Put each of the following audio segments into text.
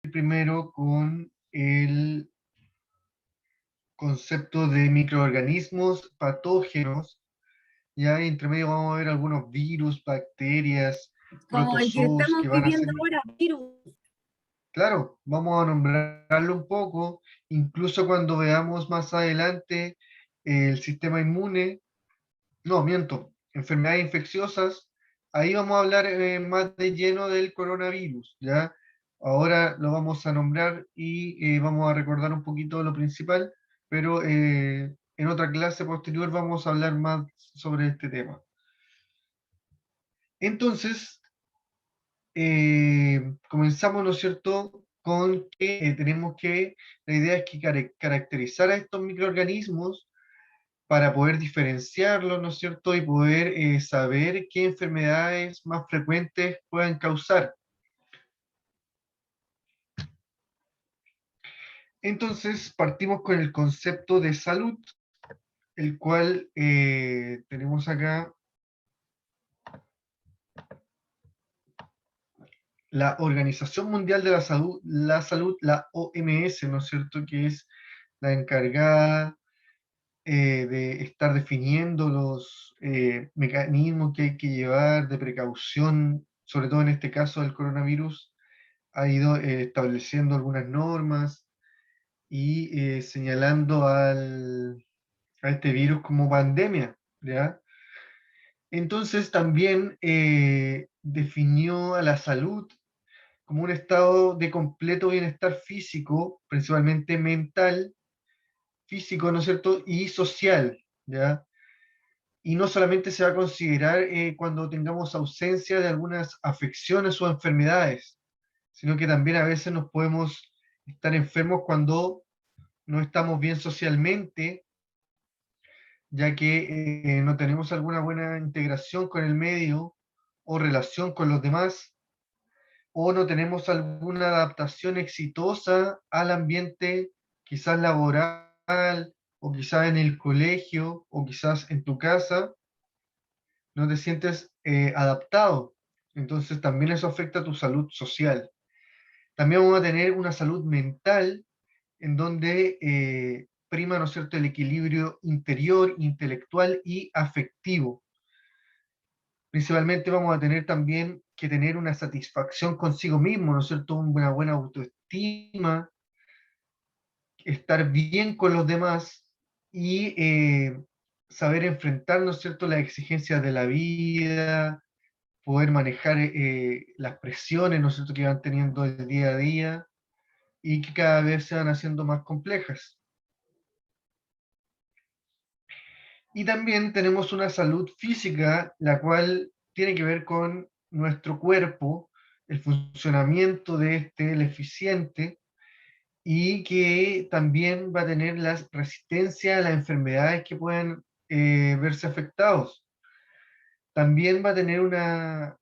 primero con el concepto de microorganismos patógenos. Ya entre medio vamos a ver algunos virus, bacterias, Como el que protozoos estamos que van a ser. viviendo ahora, virus. Claro, vamos a nombrarlo un poco, incluso cuando veamos más adelante el sistema inmune, no, miento, enfermedades infecciosas, ahí vamos a hablar más de lleno del coronavirus, ¿ya? Ahora lo vamos a nombrar y vamos a recordar un poquito lo principal, pero en otra clase posterior vamos a hablar más sobre este tema. Entonces, comenzamos, ¿no es cierto?, con que tenemos que, la idea es que caracterizar a estos microorganismos para poder diferenciarlos, ¿no es cierto?, y poder saber qué enfermedades más frecuentes puedan causar. Entonces, partimos con el concepto de salud, el cual tenemos acá la Organización Mundial de la OMS, ¿no es cierto?, que es la encargada de estar definiendo los mecanismos que hay que llevar de precaución, sobre todo en este caso del coronavirus, ha ido estableciendo algunas normas y señalando a este virus como pandemia, ¿ya? Entonces también definió a la salud como un estado de completo bienestar físico, principalmente mental, físico, ¿no es cierto?, y social, ¿ya? Y no solamente se va a considerar cuando tengamos ausencia de algunas afecciones o enfermedades, sino que también a veces nos podemos estar enfermos cuando no estamos bien socialmente, ya que no tenemos alguna buena integración con el medio o relación con los demás, o no tenemos alguna adaptación exitosa al ambiente, quizás laboral, o quizás en el colegio, o quizás en tu casa, no te sientes adaptado. Entonces también eso afecta a tu salud social. También vamos a tener una salud mental en donde prima, ¿no es cierto?, el equilibrio interior, intelectual y afectivo. Principalmente vamos a tener también que tener una satisfacción consigo mismo, ¿no es cierto?, una buena autoestima, estar bien con los demás y saber enfrentar, ¿no es cierto?, las exigencias de la vida, poder manejar las presiones, ¿no es cierto?, que van teniendo el día a día y que cada vez se van haciendo más complejas. Y también tenemos una salud física, la cual tiene que ver con nuestro cuerpo, el funcionamiento de este, el eficiente, y que también va a tener la resistencia a las enfermedades que puedan verse afectados. También va a tener una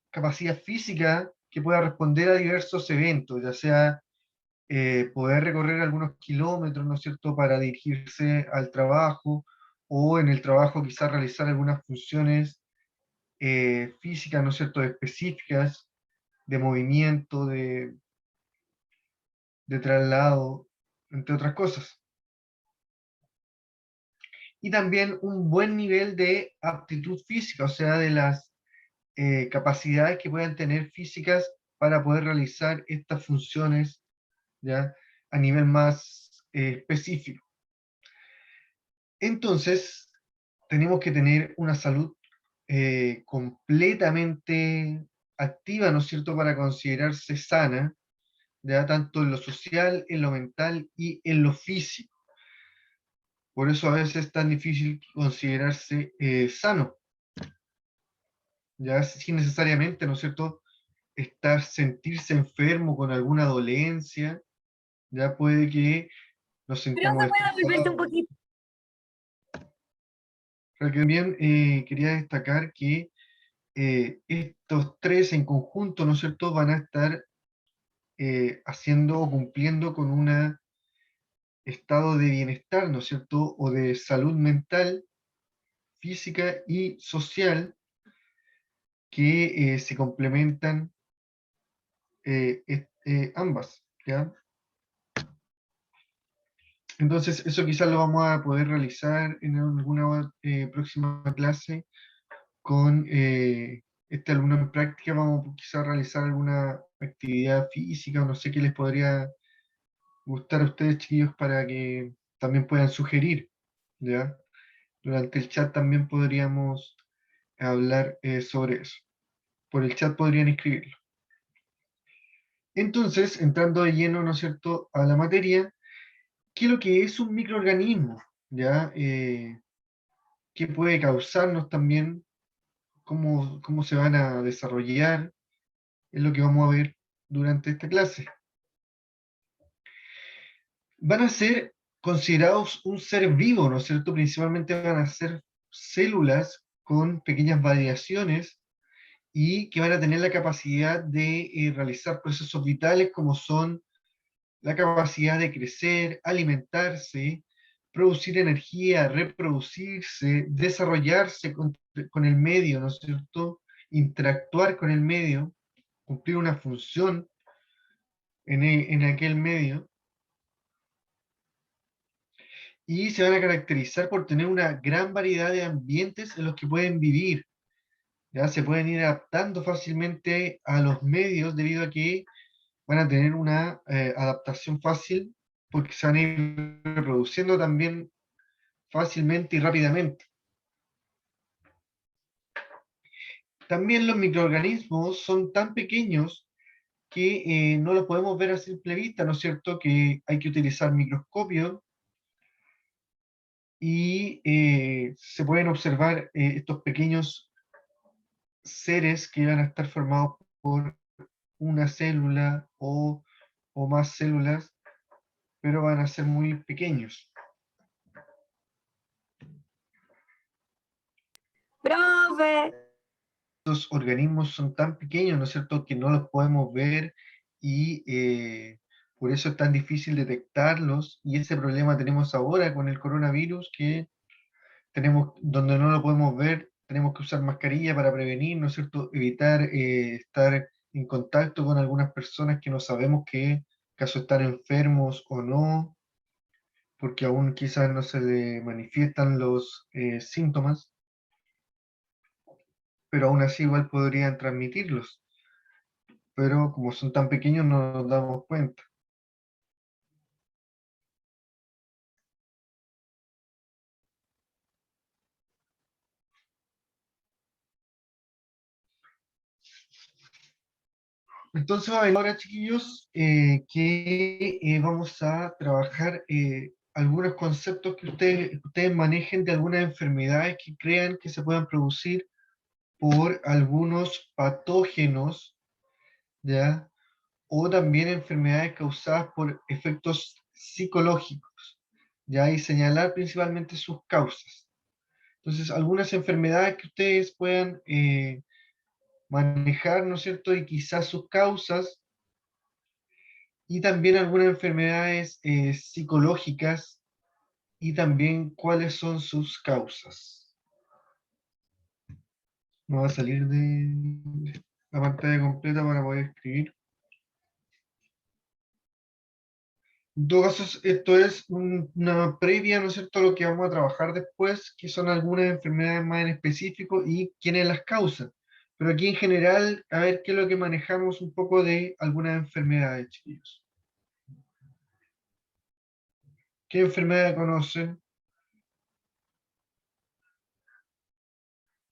capacidad física que pueda responder a diversos eventos, ya sea poder recorrer algunos kilómetros, ¿no es cierto?, para dirigirse al trabajo, o en el trabajo quizás realizar algunas funciones físicas, ¿no es cierto?, específicas, de movimiento, de traslado, entre otras cosas. Y también un buen nivel de aptitud física, o sea, de las capacidades que puedan tener físicas para poder realizar estas funciones, ¿ya?, a nivel más específico. Entonces, tenemos que tener una salud completamente activa, ¿no es cierto?, para considerarse sana, ya tanto en lo social, en lo mental y en lo físico. Por eso a veces es tan difícil considerarse sano, ya sin necesariamente, ¿no es cierto?, sentirse enfermo con alguna dolencia, ya puede que nos Pero sintamos se puede volverse un estresados. poquito. Pero que también quería destacar que estos tres en conjunto, ¿no es cierto?, van a estar haciendo o cumpliendo con un estado de bienestar, ¿no es cierto?, o de salud mental, física y social que se complementan ambas, ¿ya? Entonces, eso quizás lo vamos a poder realizar en alguna próxima clase con este alumno en práctica. Vamos quizás a realizar alguna actividad física, o no sé qué les podría gustar a ustedes, chiquillos, para que también puedan sugerir, ¿ya? Durante el chat también podríamos hablar sobre eso. Por el chat podrían escribirlo. Entonces, entrando de lleno, ¿no es cierto?, a la materia, ¿qué es lo que es un microorganismo? ¿Ya? ¿Qué puede causarnos también? ¿Cómo se van a desarrollar? Es lo que vamos a ver durante esta clase. Van a ser considerados un ser vivo, ¿no es cierto? Principalmente van a ser células con pequeñas variaciones y que van a tener la capacidad de realizar procesos vitales como son la capacidad de crecer, alimentarse, producir energía, reproducirse, desarrollarse con el medio, ¿no es cierto? Interactuar con el medio, cumplir una función en aquel medio, y se van a caracterizar por tener una gran variedad de ambientes en los que pueden vivir. Ya se pueden ir adaptando fácilmente a los medios debido a que van a tener una adaptación fácil porque se van a ir reproduciendo también fácilmente y rápidamente. También los microorganismos son tan pequeños que no los podemos ver a simple vista, ¿no es cierto? Que hay que utilizar microscopio y se pueden observar estos pequeños seres que van a estar formados por una célula o más células, pero van a ser muy pequeños. Profe, Estos organismos son tan pequeños, ¿no es cierto?, que no los podemos ver y por eso es tan difícil detectarlos. Y ese problema tenemos ahora con el coronavirus, que tenemos, donde no lo podemos ver, tenemos que usar mascarilla para prevenir, ¿no es cierto?, evitar estar en contacto con algunas personas que no sabemos qué caso están enfermos o no, porque aún quizás no se le manifiestan los síntomas, pero aún así igual podrían transmitirlos, pero como son tan pequeños no nos damos cuenta. Entonces ahora, chiquillos, que vamos a trabajar algunos conceptos que ustedes manejen de algunas enfermedades que crean que se puedan producir por algunos patógenos, ¿ya? O también enfermedades causadas por efectos psicológicos, ¿ya? Y señalar principalmente sus causas. Entonces, algunas enfermedades que ustedes puedan manejar, ¿no es cierto? Y quizás sus causas, y también algunas enfermedades psicológicas, y también cuáles son sus causas. No va a salir de la pantalla completa para poder escribir. En todo caso, esto es una previa, ¿no es cierto?, a lo que vamos a trabajar después, que son algunas enfermedades más en específico y quiénes las causan. Pero aquí en general, a ver qué es lo que manejamos un poco de algunas enfermedades, chiquillos. ¿Qué enfermedades conocen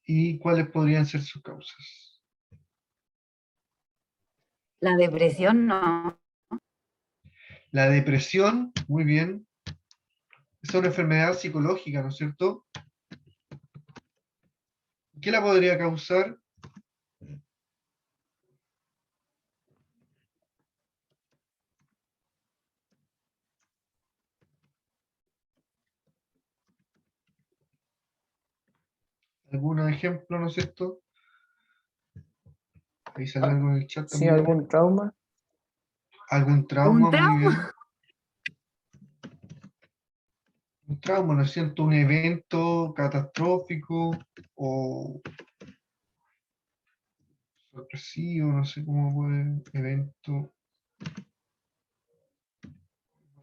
y cuáles podrían ser sus causas? la depresión no. La depresión, muy bien, es una enfermedad psicológica, ¿no es cierto? ¿Qué la podría causar? ¿Algunos ejemplos, no es cierto? Ahí sale algo en el chat Sí, también. algún trauma. ¿Algún ¿Un trauma? Muy bien. Un trauma, ¿no es cierto? Un evento catastrófico o sorpresivo, no sé cómo puede, evento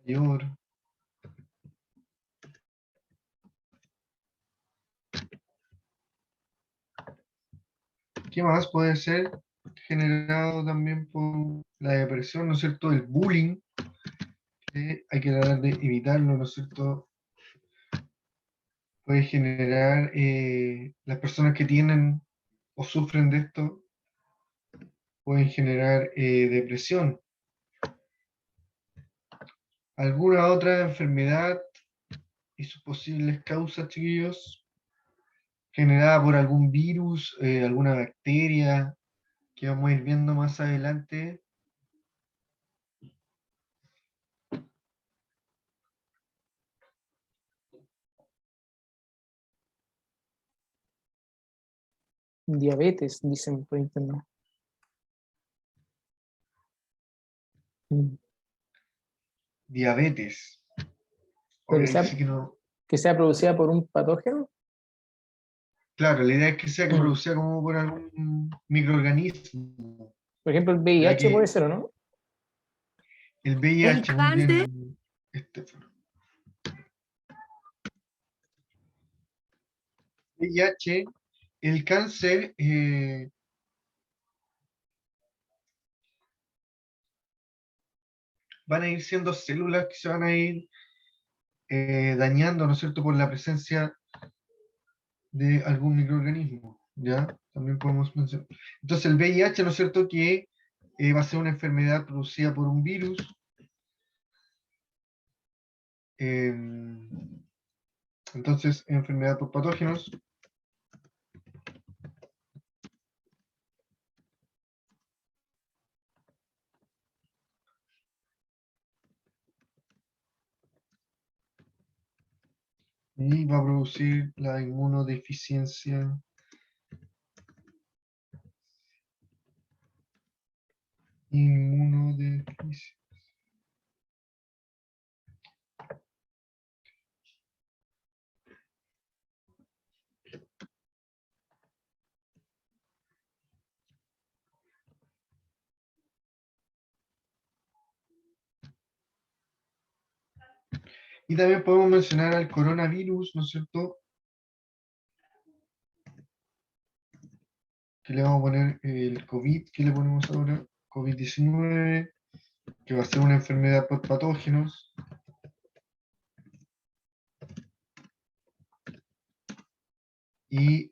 mayor. ¿Qué más puede ser generado también por la depresión, ¿no es cierto? El bullying, que hay que tratar de evitarlo, ¿no es cierto? Puede generar las personas que tienen o sufren de esto, pueden generar depresión. ¿Alguna otra enfermedad y sus posibles causas, chiquillos? Generada por algún virus, alguna bacteria, que vamos a ir viendo más adelante. Diabetes, dicen por internet. Mm. Diabetes. Pero Oye, que ahí sea, sí que no. que sea producida por un patógeno. Claro, la idea es que sea que Mm. producida como por algún microorganismo, Por ejemplo, el ya VIH puede que ser, ¿o no? el El VIH, muy cáncer, bien, Estefano. VIH, el cáncer, van a ir siendo células que se van a ir dañando, ¿no es cierto?, por la presencia de algún microorganismo, ¿ya? También podemos mencionar. Entonces el VIH, ¿no es cierto?, que va a ser una enfermedad producida por un virus. Entonces, enfermedad por patógenos. Y va a producir la inmunodeficiencia. Inmunodeficiencia. Y también podemos mencionar al coronavirus, ¿no es cierto? Que le vamos a poner el COVID, que le ponemos ahora, COVID-19, que va a ser una enfermedad por patógenos. Y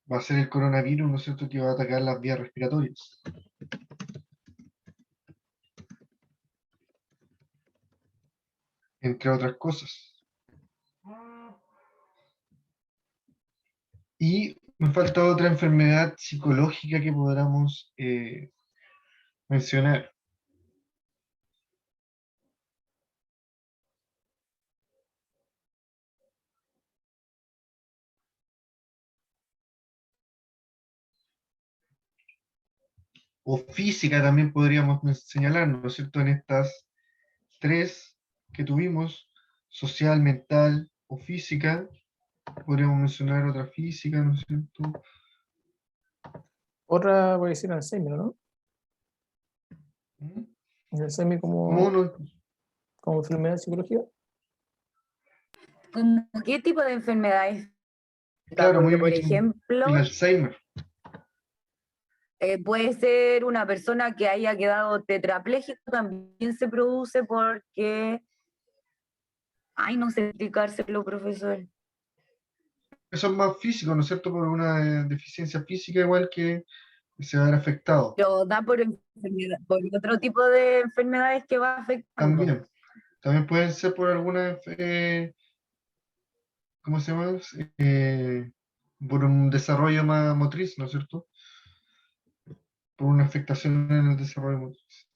va a ser el coronavirus, ¿no es cierto?, que va a atacar las vías respiratorias, entre otras cosas. Y me falta otra enfermedad psicológica que podamos mencionar. O física también podríamos señalar, ¿no es cierto?, en estas tres que tuvimos, social, mental o física, podríamos mencionar otra física, ¿no es cierto? Otra puede ser Alzheimer, ¿no? ¿Mm? El Alzheimer ¿Cómo como, no? como enfermedad psicológica. ¿cómo qué tipo de enfermedades? Claro, muy Porque, por bien. El ejemplo, Alzheimer. puede ser una persona que haya quedado tetrapléjico, también se produce porque, ay, no sé explicárselo, profesor. Eso es más físico, ¿no es cierto? Por una deficiencia física igual que se va a ver afectado. Pero da por enfermedad, por otro tipo de enfermedades que va afectando. También. También pueden ser por alguna, ¿cómo se llama? Por un desarrollo más motriz, ¿no es cierto? Por una afectación en el desarrollo motriz.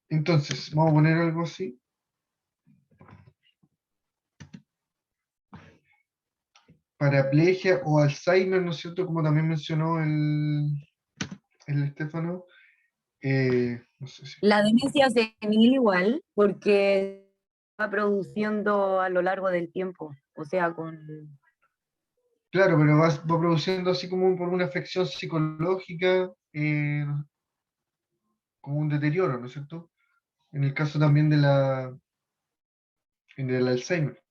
Entonces, vamos a poner algo así. Paraplegia o Alzheimer, ¿no es cierto? Como también mencionó el Estefano. No sé si. La demencia senil igual, porque va produciendo a lo largo del tiempo, o sea, con Claro, pero va produciendo así como por una afección psicológica, como un deterioro, ¿no es cierto? En el caso también del Alzheimer.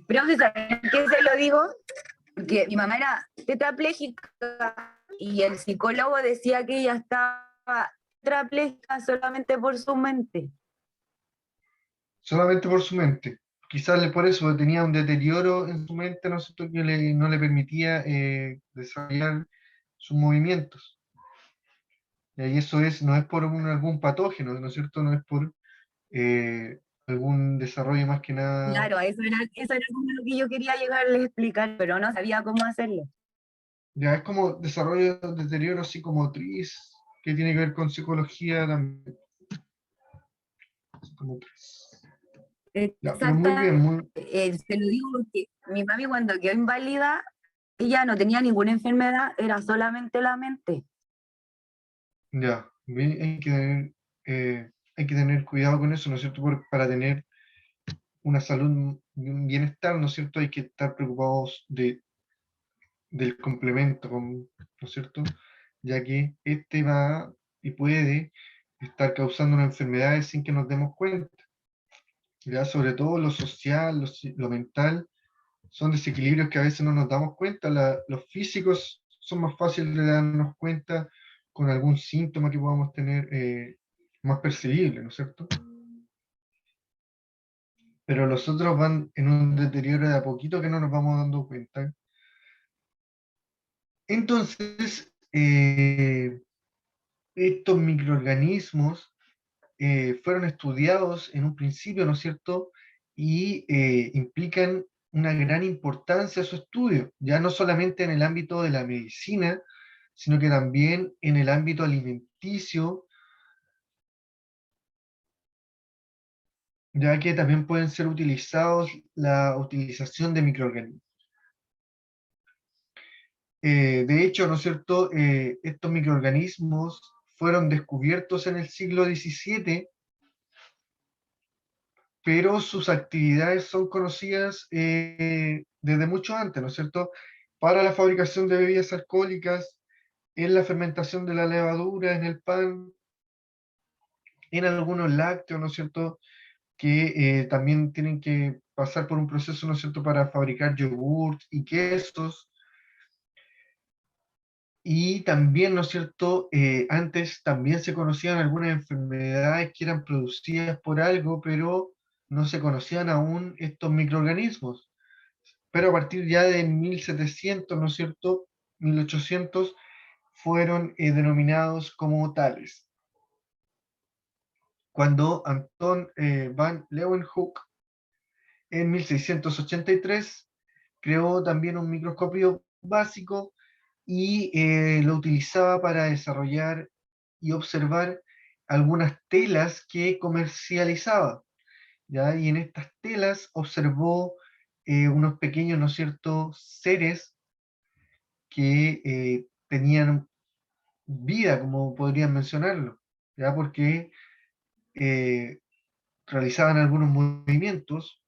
Profesor, ¿qué se lo digo? Porque mi mamá era tetrapléjica y el psicólogo decía que ella estaba tetrapléjica solamente por su mente. Solamente por su mente. Quizás por eso tenía un deterioro en su mente, ¿no es cierto?, que no le permitía desarrollar sus movimientos. Y eso no es por algún patógeno, ¿no es cierto? No es por algún desarrollo más que nada. Claro, eso era como lo que yo quería llegarle a explicar, pero no sabía cómo hacerlo. Ya es como desarrollo de deterioro psicomotriz, que tiene que ver con psicología también. Psicomotriz. Ya, pero muy bien, Exactamente, se lo digo porque mi mami cuando quedó inválida, ella no tenía ninguna enfermedad, era solamente la mente. ya. Hay que tener cuidado con eso, ¿no es cierto? Para tener una salud y un bienestar, ¿no es cierto? Hay que estar preocupados del complemento, ¿no es cierto? Ya que este va y puede estar causando una enfermedad sin que nos demos cuenta. Ya sobre todo lo social, lo mental, son desequilibrios que a veces no nos damos cuenta. Los físicos son más fáciles de darnos cuenta con algún síntoma que podamos tener más percibible, ¿no es cierto? Pero los otros van en un deterioro de a poquito que no nos vamos dando cuenta. Entonces, estos microorganismos fueron estudiados en un principio, ¿no es cierto? Y implican una gran importancia su estudio, ya no solamente en el ámbito de la medicina, sino que también en el ámbito alimenticio, ya que también pueden ser utilizados la utilización de microorganismos. De hecho, ¿no es cierto? Estos microorganismos fueron descubiertos en el siglo XVII, pero sus actividades son conocidas desde mucho antes, ¿no es cierto? Para la fabricación de bebidas alcohólicas, en la fermentación de la levadura, en el pan, en algunos lácteos, ¿no es cierto? Que también tienen que pasar por un proceso, ¿no es cierto?, para fabricar yogurt y quesos. Y también, ¿no es cierto?, antes también se conocían algunas enfermedades que eran producidas por algo, pero no se conocían aún estos microorganismos. Pero a partir ya de 1700, ¿no es cierto?, 1800, fueron denominados como tales. Cuando Anton van Leeuwenhoek en 1683 creó también un microscopio básico y lo utilizaba para desarrollar y observar algunas telas que comercializaba, ¿ya? Y en estas telas observó unos pequeños, ¿no es cierto?, seres que tenían vida, como podrían mencionarlo, ¿ya? Porque eh, realizaban algunos movimientos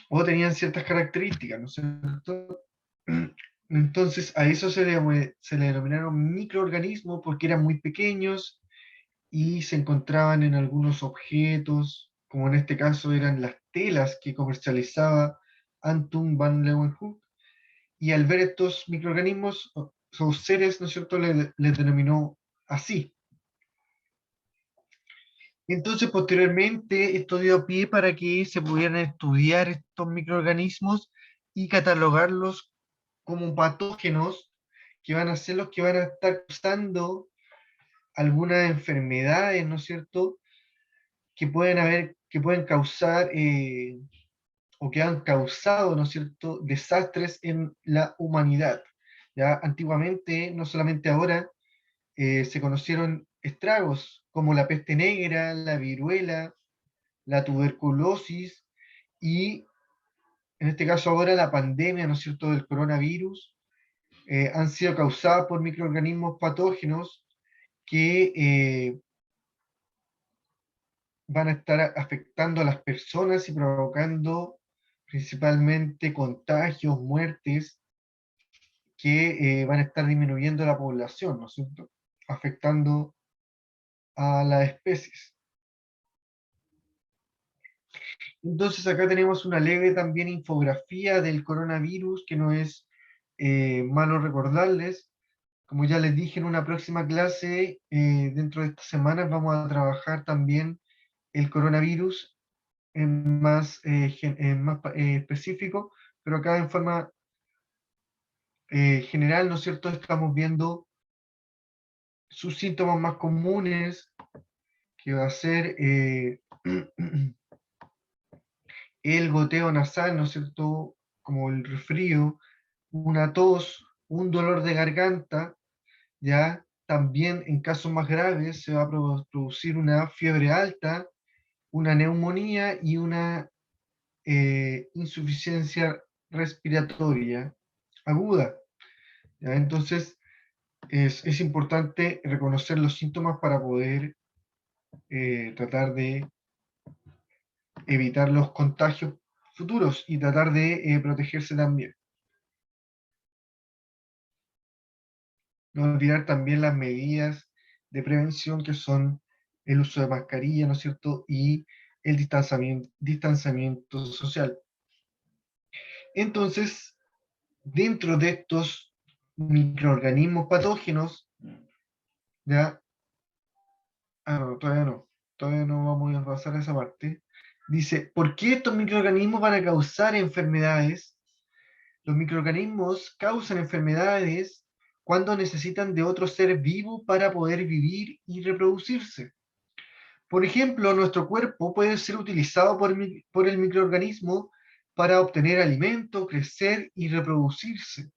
o tenían ciertas características, ¿no es cierto? Entonces a eso se le denominaron microorganismos porque eran muy pequeños y se encontraban en algunos objetos, como en este caso eran las telas que comercializaba Anton van Leeuwenhoek, y al ver estos microorganismos, o seres, ¿no es cierto?, les denominó así. Entonces, posteriormente, esto dio pie para que se pudieran estudiar estos microorganismos y catalogarlos como patógenos que van a ser los que van a estar causando algunas enfermedades, ¿no es cierto?, que pueden causar o que han causado, ¿no es cierto?, desastres en la humanidad. Ya antiguamente, no solamente ahora, se conocieron estragos como la peste negra, la viruela, la tuberculosis y en este caso ahora la pandemia, ¿no es cierto?, del coronavirus, han sido causadas por microorganismos patógenos que van a estar afectando a las personas y provocando principalmente contagios, muertes, que van a estar disminuyendo la población, ¿no es cierto?, afectando a las especies. Entonces acá tenemos una leve también infografía del coronavirus, que no es malo recordarles. Como ya les dije, en una próxima clase, dentro de estas semanas, vamos a trabajar también el coronavirus en más específico, pero acá en forma general, ¿no es cierto?, estamos viendo sus síntomas más comunes, que va a ser el goteo nasal, ¿no es cierto?, como el resfrío, una tos, un dolor de garganta, ya también en casos más graves se va a producir una fiebre alta, una neumonía y una insuficiencia respiratoria aguda. ¿Ya? Entonces es importante reconocer los síntomas para poder tratar de evitar los contagios futuros y tratar de protegerse también. No olvidar también las medidas de prevención, que son el uso de mascarilla, ¿no es cierto?, y el distanciamiento social. Entonces, dentro de estos microorganismos patógenos, ya, no, todavía no vamos a pasar a esa parte. Dice, ¿por qué estos microorganismos van a causar enfermedades? Los microorganismos causan enfermedades cuando necesitan de otro ser vivo para poder vivir y reproducirse. Por ejemplo, nuestro cuerpo puede ser utilizado por el microorganismo para obtener alimento, crecer y reproducirse.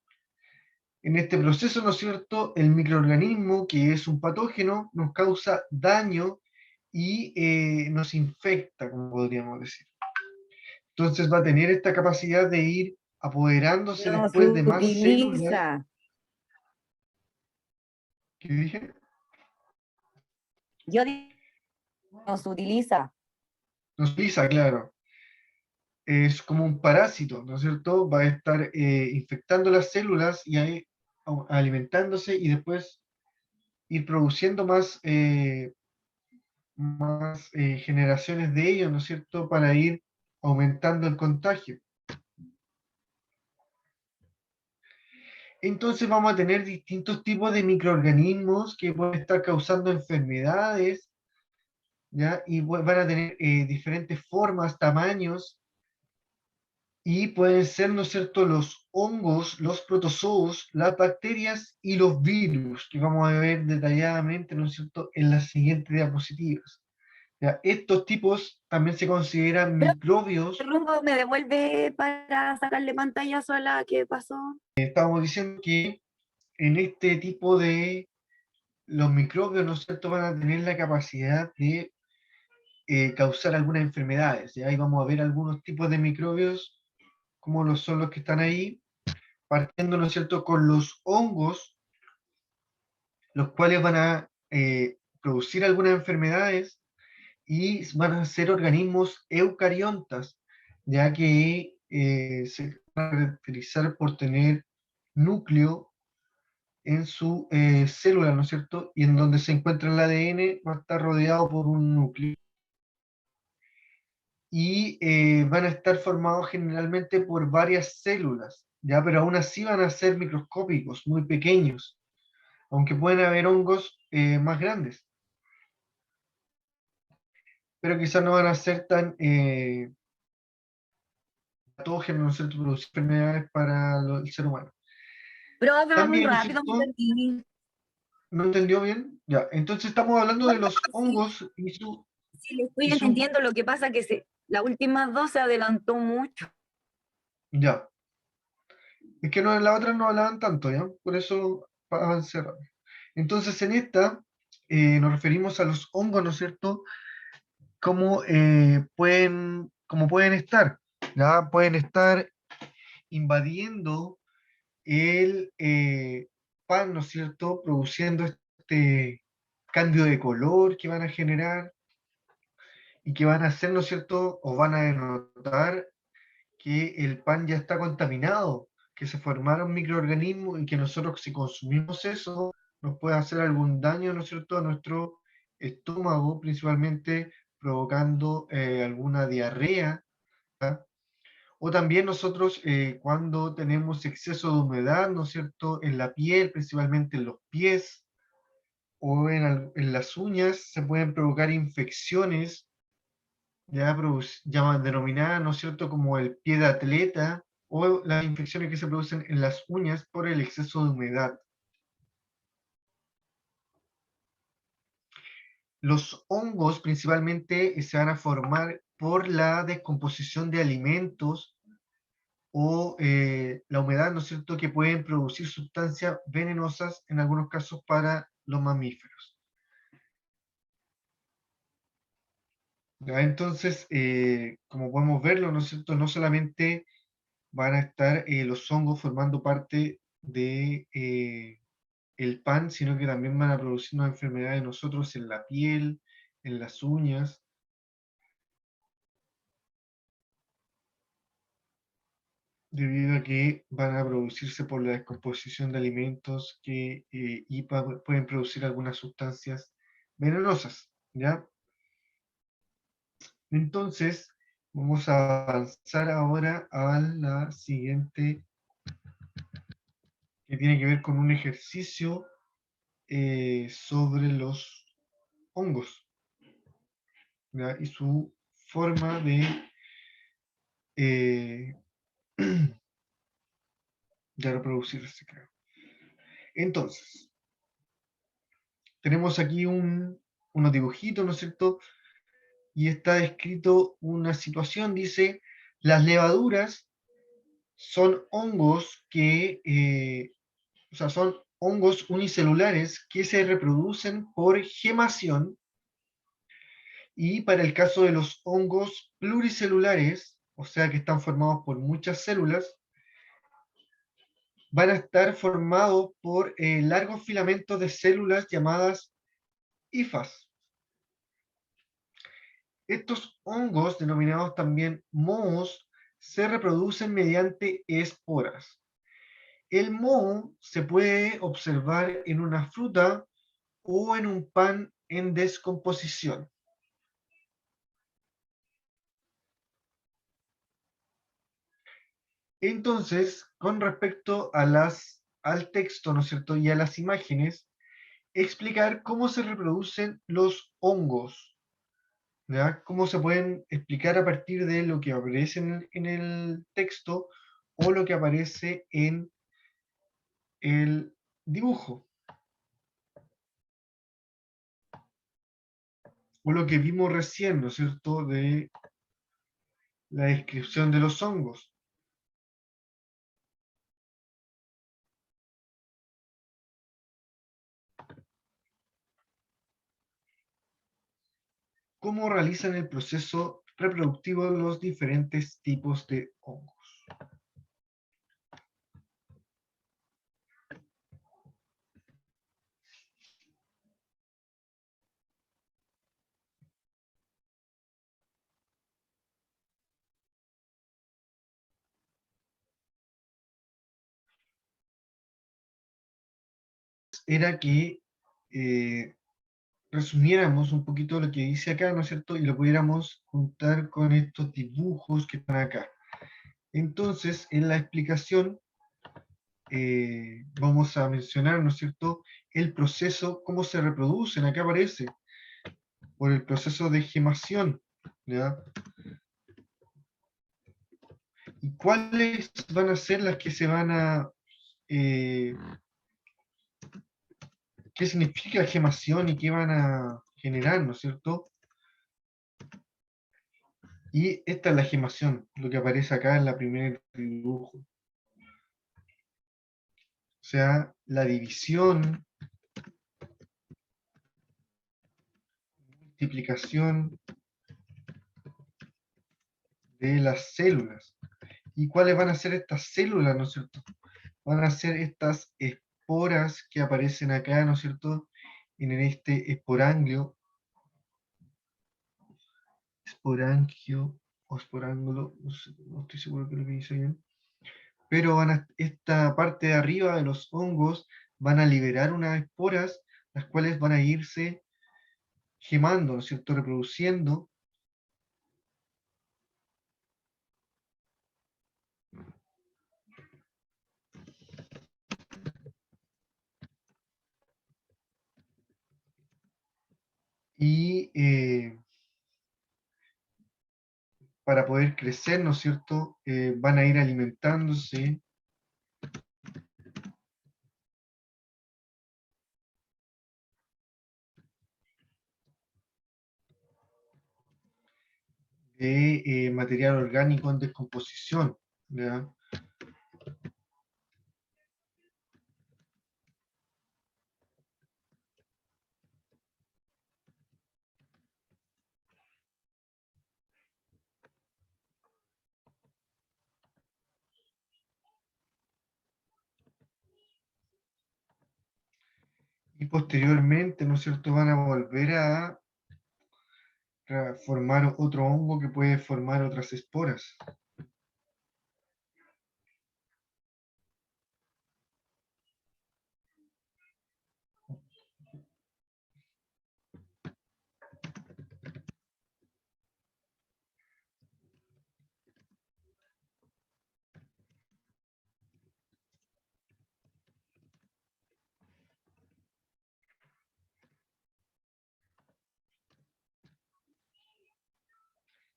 En este proceso, ¿no es cierto?, el microorganismo, que es un patógeno, nos causa daño y nos infecta, como podríamos decir. Entonces va a tener esta capacidad de ir apoderándose No se después de más células. utiliza. ¿Qué dije? Yo digo, no se utiliza. Nos pisa, claro. Es como un parásito, ¿no es cierto? Va a estar infectando las células y ahí alimentándose y después ir produciendo más generaciones de ellos, ¿no es cierto? Para ir aumentando el contagio. Entonces vamos a tener distintos tipos de microorganismos que pueden estar causando enfermedades, ¿ya? Y van a tener diferentes formas, tamaños, y pueden ser, ¿no es cierto?, los hongos, los protozoos, las bacterias y los virus, que vamos a ver detalladamente, ¿no es cierto?, en las siguientes diapositivas. ¿Ya? Estos tipos también se consideran Pero microbios. Rumbo me devuelve para sacarle pantallazo a la que pasó. Estamos diciendo que en este tipo de los microbios, ¿no es cierto?, van a tener la capacidad de causar algunas enfermedades. ¿Ya? Ahí vamos a ver algunos tipos de microbios, como son los que están ahí, partiendo, ¿no es cierto?, con los hongos, los cuales van a producir algunas enfermedades y van a ser organismos eucariontas, ya que se van a caracterizar por tener núcleo en su célula, ¿no es cierto? Y en donde se encuentra el ADN va a estar rodeado por un núcleo. Y van a estar formados generalmente por varias células, ¿ya? Pero aún así van a ser microscópicos, muy pequeños, aunque pueden haber hongos más grandes, pero quizás no van a ser tan patógenos, ¿no es cierto?, producir enfermedades para el ser humano. Pero va muy También, ¿no es rápido, me cierto? perdí. ¿No entendió bien? Ya, entonces estamos hablando de los Sí, hongos sí, le estoy y su, entendiendo. Lo que pasa que las últimas dos se adelantó mucho. ya. Es que no, en la otra no hablaban tanto, ¿ya? Por eso avancé rápido. Entonces, en esta nos referimos a los hongos, ¿no es cierto? Cómo pueden estar, ¿ya? Pueden estar invadiendo el pan, ¿no es cierto? Produciendo este cambio de color que van a generar y que van a hacer, ¿no es cierto? O van a denotar que el pan ya está contaminado, que se formaron microorganismos y que nosotros si consumimos eso nos puede hacer algún daño, ¿no es cierto?, a nuestro estómago, principalmente provocando alguna diarrea. ¿Ah? O también nosotros cuando tenemos exceso de humedad, ¿no es cierto?, en la piel, principalmente en los pies o en las uñas, se pueden provocar infecciones ya denominadas, ¿no es cierto?, como el pie de atleta o las infecciones que se producen en las uñas por el exceso de humedad. Los hongos principalmente se van a formar por la descomposición de alimentos o la humedad, ¿no es cierto?, que pueden producir sustancias venenosas en algunos casos para los mamíferos. ¿Ya? Entonces, como podemos verlo, ¿no es cierto?, no solamente van a estar los hongos formando parte de el pan, sino que también van a producirnos enfermedades nosotros en la piel, en las uñas, debido a que van a producirse por la descomposición de alimentos que pueden producir algunas sustancias venenosas, ¿ya? Entonces, vamos a avanzar ahora a la siguiente, que tiene que ver con un ejercicio sobre los hongos, ¿ya? Y su forma eh, de reproducirse, creo. Entonces, tenemos aquí unos dibujitos, ¿no es cierto? Y está descrito una situación, dice, las levaduras son hongos o sea, son hongos unicelulares que se reproducen por gemación, y para el caso de los hongos pluricelulares, o sea que están formados por muchas células, van a estar formados por largos filamentos de células llamadas hifas. Estos hongos, denominados también mohos, se reproducen mediante esporas. El moho se puede observar en una fruta o en un pan en descomposición. Entonces, con respecto al texto, ¿no es cierto?, y a las imágenes, explicar cómo se reproducen los hongos, ¿ya? Cómo se pueden explicar a partir de lo que aparece en el texto o lo que aparece en el dibujo, o lo que vimos recién, ¿no es cierto?, de la descripción de los hongos. Cómo realizan el proceso reproductivo los diferentes tipos de hongos. Era que resumiéramos un poquito lo que dice acá, ¿no es cierto?, y lo pudiéramos juntar con estos dibujos que están acá. Entonces, en la explicación vamos a mencionar, ¿no es cierto?, el proceso, cómo se reproducen, acá aparece, por el proceso de gemación, ¿ya? ¿Y cuáles van a ser las que se van a... qué significa gemación y qué van a generar, ¿no es cierto? Y esta es la gemación, lo que aparece acá en la primer dibujo. O sea, la división, multiplicación de las células. ¿Y cuáles van a ser estas células, no es cierto? Van a ser estas esporas que aparecen acá, ¿no es cierto? En este esporanglio, esporangio o esporángulo, no, no estoy seguro que lo que dice bien, pero esta parte de arriba de los hongos van a liberar unas esporas, las cuales van a irse gemando, ¿no es cierto? Reproduciendo. Y para poder crecer, ¿no es cierto? Van a ir alimentándose de material orgánico en descomposición, ¿ya? Y posteriormente, ¿no es cierto?, van a volver a formar otro hongo que puede formar otras esporas.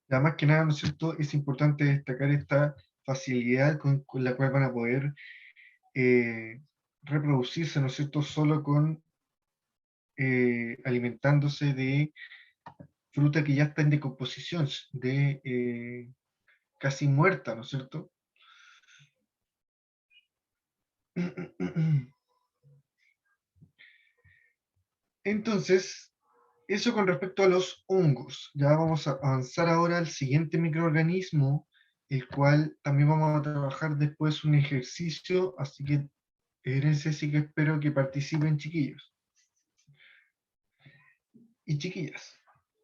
Ya más que nada, ¿no es cierto?, es importante destacar esta facilidad con la cual van a poder reproducirse, ¿no es cierto?, solo con alimentándose de fruta que ya está en decomposición, de casi muerta, ¿no es cierto? Entonces, eso con respecto a los hongos. Ya vamos a avanzar ahora al siguiente microorganismo, el cual también vamos a trabajar después un ejercicio, así que en ese sí que espero que participen chiquillos y chiquillas.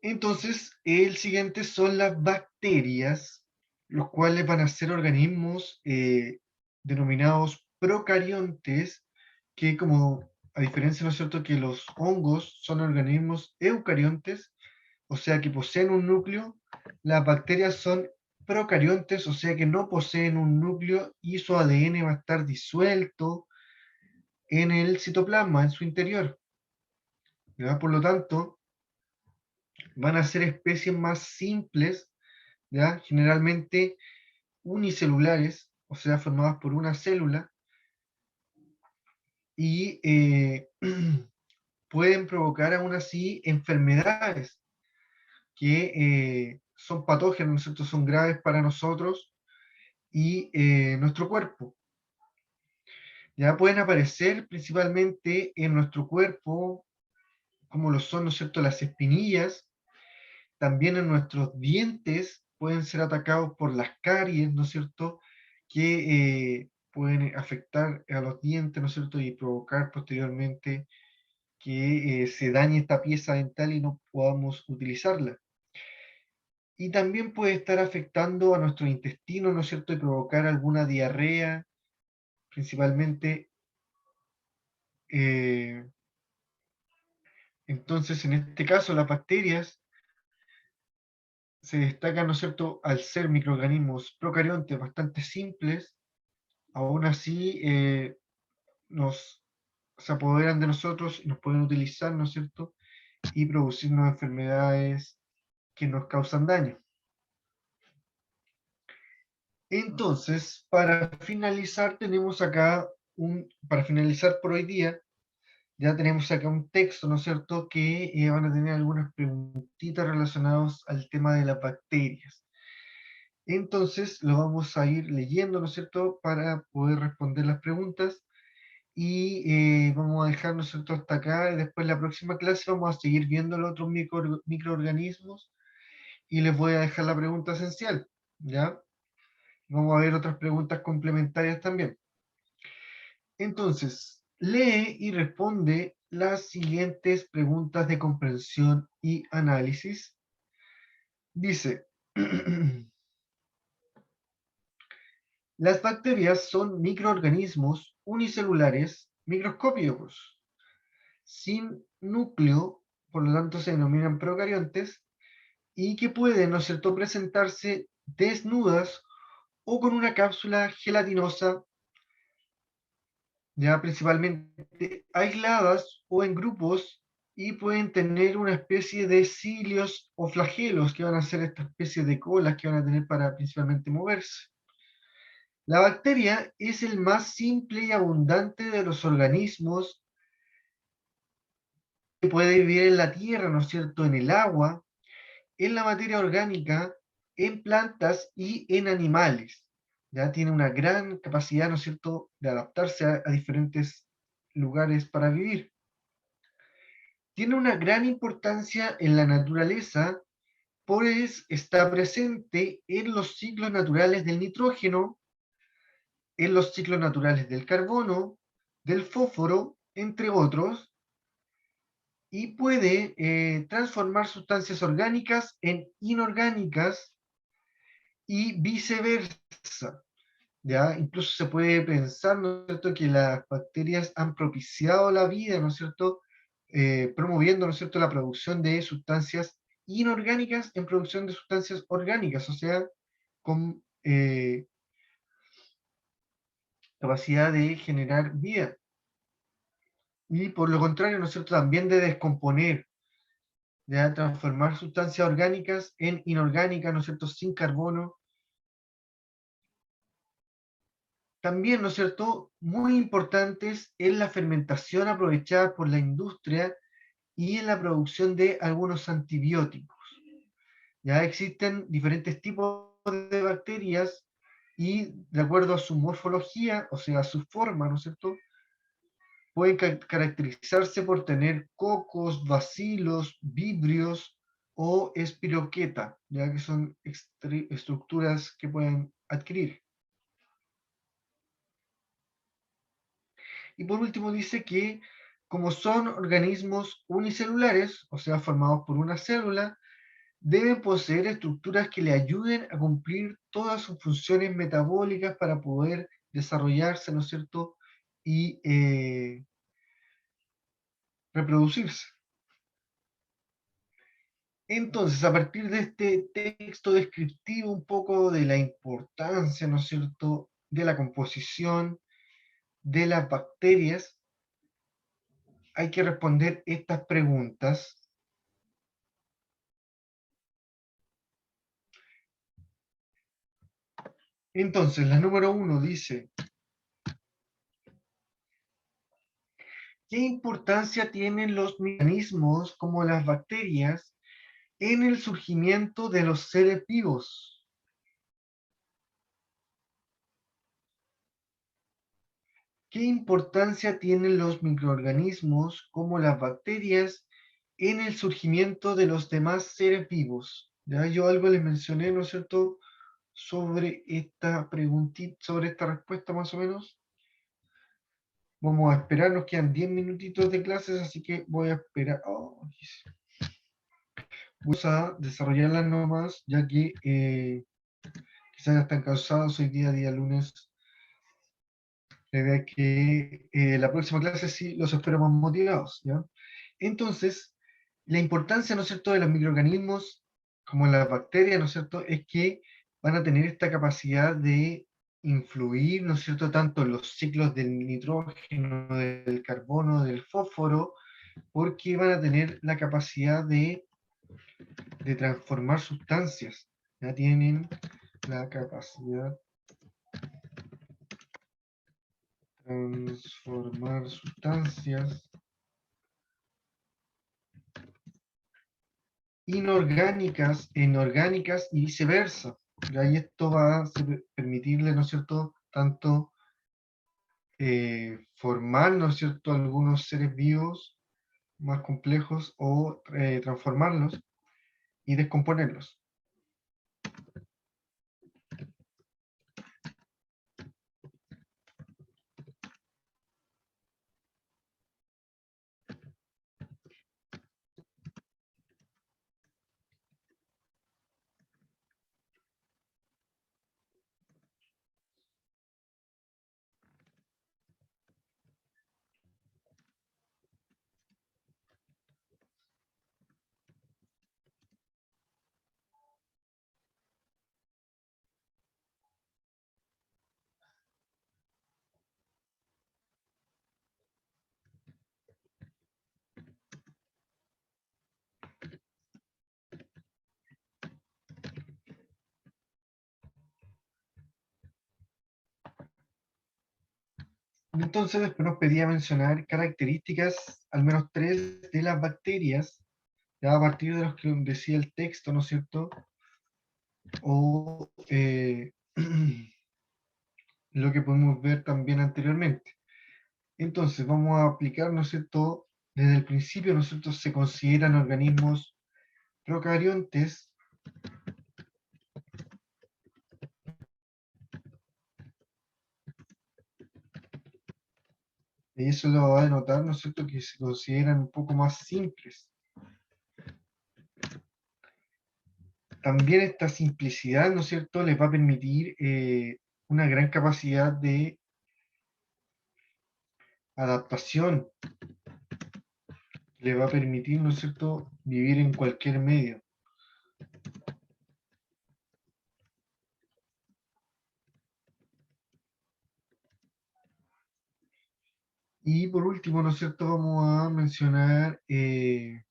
Entonces, el siguiente son las bacterias, los cuales van a ser organismos denominados procariontes, que como a diferencia, ¿no es cierto?, que los hongos son organismos eucariontes, o sea que poseen un núcleo, las bacterias son procariontes, o sea que no poseen un núcleo y su ADN va a estar disuelto en el citoplasma, en su interior. ¿Ya? Por lo tanto, van a ser especies más simples, ¿ya? Generalmente unicelulares, o sea, formadas por una célula, y pueden provocar aún así enfermedades que son patógenos, ¿no es cierto? Son graves para nosotros y nuestro cuerpo. Ya pueden aparecer principalmente en nuestro cuerpo, como lo son, ¿no es cierto?, las espinillas, también en nuestros dientes pueden ser atacados por las caries, ¿no es cierto?, que pueden afectar a los dientes, ¿no es cierto?, y provocar posteriormente que se dañe esta pieza dental y no podamos utilizarla. Y también puede estar afectando a nuestro intestino, ¿no es cierto?, y provocar alguna diarrea, principalmente. eh, entonces, en este caso, las bacterias se destacan, ¿no es cierto?, al ser microorganismos procariontes bastante simples, aún así nos se apoderan de nosotros y nos pueden utilizar, ¿no es cierto?, y producirnos enfermedades que nos causan daño. Entonces, para finalizar, tenemos acá para finalizar por hoy día, ya tenemos acá un texto, ¿no es cierto?, que van a tener algunas preguntitas relacionadas al tema de las bacterias. Entonces, lo vamos a ir leyendo, ¿no es cierto?, para poder responder las preguntas. Y vamos a dejar, ¿no es cierto?, hasta acá. Y después, en la próxima clase, vamos a seguir viendo los otros microorganismos. Y les voy a dejar la pregunta esencial, ¿ya? Vamos a ver otras preguntas complementarias también. Entonces, lee y responde las siguientes preguntas de comprensión y análisis. Dice, las bacterias son microorganismos unicelulares microscópicos, sin núcleo, por lo tanto se denominan procariontes, y que pueden, ¿no es cierto?, presentarse desnudas o con una cápsula gelatinosa, ya principalmente aisladas o en grupos, y pueden tener una especie de cilios o flagelos, que van a ser esta especie de colas que van a tener para principalmente moverse. La bacteria es el más simple y abundante de los organismos que puede vivir en la tierra, ¿no es cierto?, en el agua, en la materia orgánica, en plantas y en animales. Ya tiene una gran capacidad, ¿no es cierto?, de adaptarse a diferentes lugares para vivir. Tiene una gran importancia en la naturaleza, pues está presente en los ciclos naturales del nitrógeno, en los ciclos naturales del carbono, del fósforo, entre otros, y puede transformar sustancias orgánicas en inorgánicas y viceversa. ¿Ya? Incluso se puede pensar, ¿no es cierto?, que las bacterias han propiciado la vida, ¿no es cierto?, promoviendo, ¿no es cierto?, la producción de sustancias inorgánicas en producción de sustancias orgánicas, o sea, con capacidad de generar vida. Y por lo contrario, ¿no es cierto?, también de descomponer, de transformar sustancias orgánicas en inorgánicas, ¿no es cierto?, sin carbono. También, ¿no es cierto?, muy importantes en la fermentación aprovechada por la industria y en la producción de algunos antibióticos. Ya existen diferentes tipos de bacterias y de acuerdo a su morfología, o sea, a su forma, ¿no es cierto?, pueden caracterizarse por tener cocos, bacilos, vibrios o espiroqueta, ya que son estructuras que pueden adquirir. Y por último dice que como son organismos unicelulares, o sea, formados por una célula, deben poseer estructuras que le ayuden a cumplir todas sus funciones metabólicas para poder desarrollarse, ¿no es cierto?, y reproducirse. Entonces, a partir de este texto descriptivo un poco de la importancia, ¿no es cierto?, de la composición de las bacterias, hay que responder estas preguntas. Entonces, la número 1 dice, ¿qué importancia tienen los microorganismos como las bacterias en el surgimiento de los seres vivos? ¿Qué importancia tienen los microorganismos como las bacterias en el surgimiento de los demás seres vivos? Ya yo algo les mencioné, ¿no es cierto?, sobre esta preguntita, sobre esta respuesta más o menos. Vamos a esperar, nos quedan 10 minutitos de clases, así que voy a esperar. Oh, vamos a desarrollarlas nomás, ya que quizás ya están cansados hoy día lunes. La idea es que la próxima clase sí los espero más motivados, ¿ya? Entonces, la importancia, ¿no es cierto?, de los microorganismos, como las bacterias, ¿no es cierto?, es que van a tener esta capacidad de influir, ¿no es cierto?, tanto en los ciclos del nitrógeno, del carbono, del fósforo, porque van a tener la capacidad de transformar sustancias, ya tienen la capacidad de transformar sustancias inorgánicas en orgánicas y viceversa. Y esto va a permitirle, ¿no es cierto?, tanto formar, ¿no es cierto?, algunos seres vivos más complejos o transformarlos y descomponerlos. Entonces después nos pedía mencionar características, al menos 3, de las bacterias, ya a partir de los que decía el texto, ¿no es cierto? O lo que podemos ver también anteriormente. Entonces vamos a aplicar, ¿no es cierto? Desde el principio, ¿no es cierto? Se consideran organismos procariontes y eso lo va a denotar, ¿no es cierto?, que se consideran un poco más simples. También esta simplicidad, ¿no es cierto?, les va a permitir una gran capacidad de adaptación, les va a permitir, ¿no es cierto?, vivir en cualquier medio. Y por último, ¿no es cierto?, vamos a mencionar que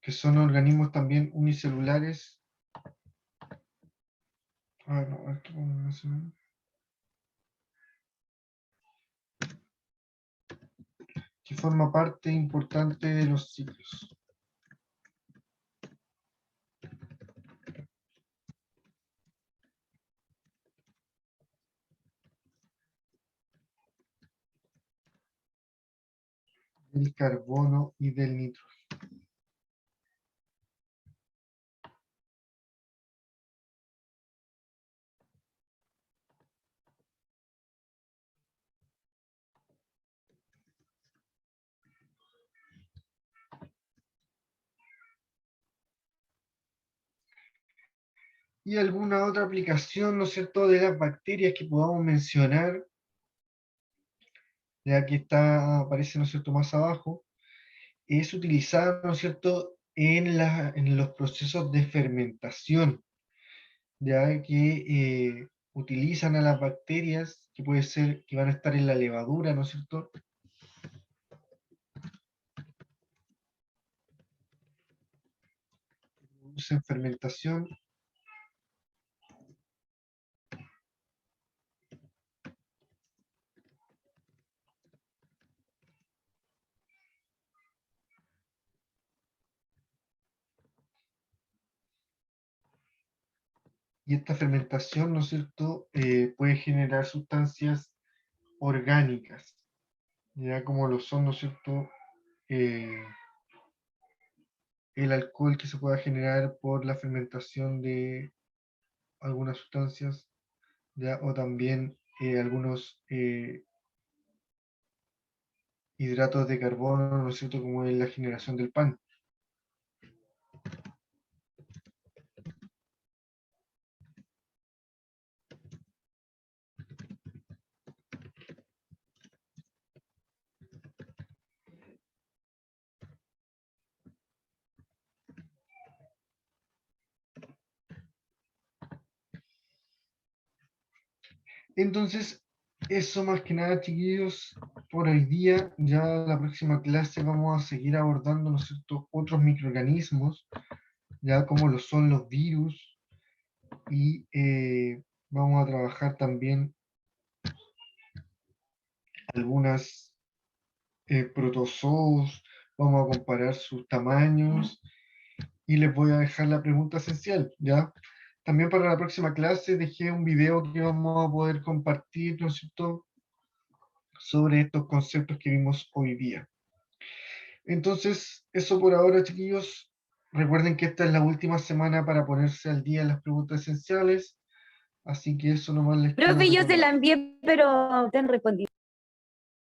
son organismos también unicelulares. No, esto vamos a mencionar. Que forma parte importante de los ciclos. Del carbono y del nitrógeno. Y alguna otra aplicación, ¿no es cierto?, de las bacterias que podamos mencionar, ya que aparece, ¿no es cierto?, más abajo, es utilizar, ¿no es cierto?, en los procesos de fermentación, ya que utilizan a las bacterias, que puede ser que van a estar en la levadura, ¿no es cierto?, producen fermentación. Y esta fermentación, ¿no es cierto?, puede generar sustancias orgánicas, ya como lo son, ¿no es cierto?, el alcohol que se pueda generar por la fermentación de algunas sustancias, ¿ya? O también algunos hidratos de carbono, ¿no es cierto?, como en la generación del pan. Entonces, eso más que nada, chiquillos, por hoy día. Ya la próxima clase vamos a seguir abordando, ¿no es cierto?, otros microorganismos, ya como lo son los virus, y vamos a trabajar también algunas protozoos, vamos a comparar sus tamaños, y les voy a dejar la pregunta esencial, ¿ya? También para la próxima clase dejé un video que vamos a poder compartir, ¿no es cierto?, sobre estos conceptos que vimos hoy día. Entonces, eso por ahora, chiquillos. Recuerden que esta es la última semana para ponerse al día en las preguntas esenciales, así que eso nomás les quiero Profe, yo se recordar. la envié, pero te han respondido.